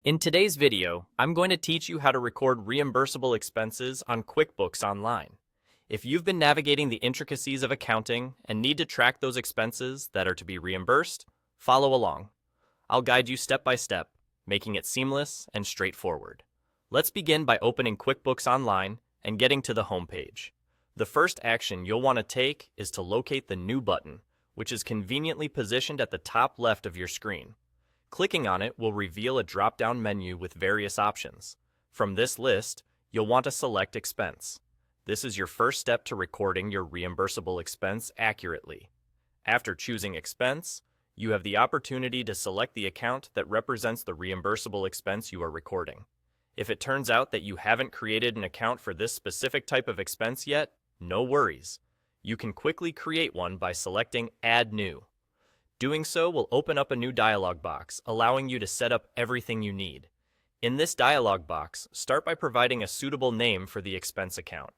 In today's video, I'm going to teach you how to record reimbursable expenses on QuickBooks Online. If you've been navigating the intricacies of accounting and need to track those expenses that are to be reimbursed, follow along. I'll guide you step by step, making it seamless and straightforward. Let's begin by opening QuickBooks Online and getting to the home page. The first action you'll want to take is to locate the New button, which is conveniently positioned at the top left of your screen. Clicking on it will reveal a drop-down menu with various options. From this list, you'll want to select Expense. This is your first step to recording your reimbursable expense accurately. After choosing Expense, you have the opportunity to select the account that represents the reimbursable expense you are recording. If it turns out that you haven't created an account for this specific type of expense yet, no worries. You can quickly create one by selecting Add New. Doing so will open up a new dialog box, allowing you to set up everything you need. In this dialog box, start by providing a suitable name for the expense account.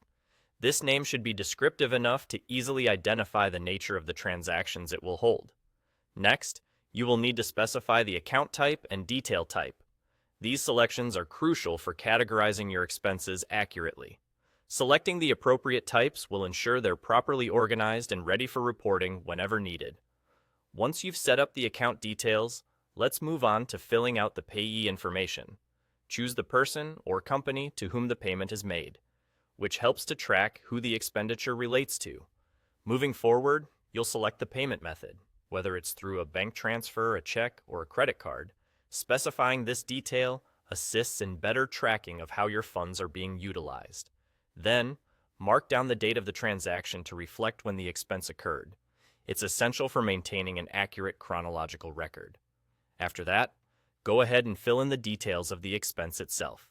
This name should be descriptive enough to easily identify the nature of the transactions it will hold. Next, you will need to specify the account type and detail type. These selections are crucial for categorizing your expenses accurately. Selecting the appropriate types will ensure they're properly organized and ready for reporting whenever needed. Once you've set up the account details, let's move on to filling out the payee information. Choose the person or company to whom the payment is made, which helps to track who the expenditure relates to. Moving forward, you'll select the payment method, whether it's through a bank transfer, a check, or a credit card. Specifying this detail assists in better tracking of how your funds are being utilized. Then, mark down the date of the transaction to reflect when the expense occurred. It's essential for maintaining an accurate chronological record. After that, go ahead and fill in the details of the expense itself.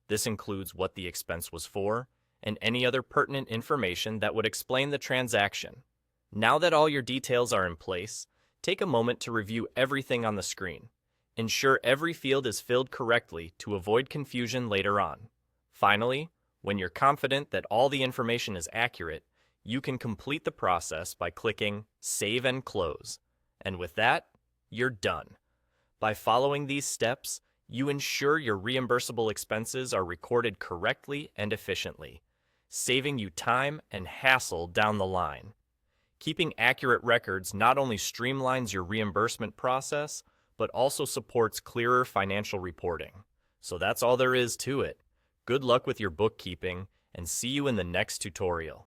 This includes what the expense was for and any other pertinent information that would explain the transaction. Now that all your details are in place, take a moment to review everything on the screen. Ensure every field is filled correctly to avoid confusion later on. Finally, when you're confident that all the information is accurate, you can complete the process by clicking Save and Close. And with that, you're done. By following these steps, you ensure your reimbursable expenses are recorded correctly and efficiently, saving you time and hassle down the line. Keeping accurate records not only streamlines your reimbursement process, but also supports clearer financial reporting. So that's all there is to it. Good luck with your bookkeeping, and see you in the next tutorial.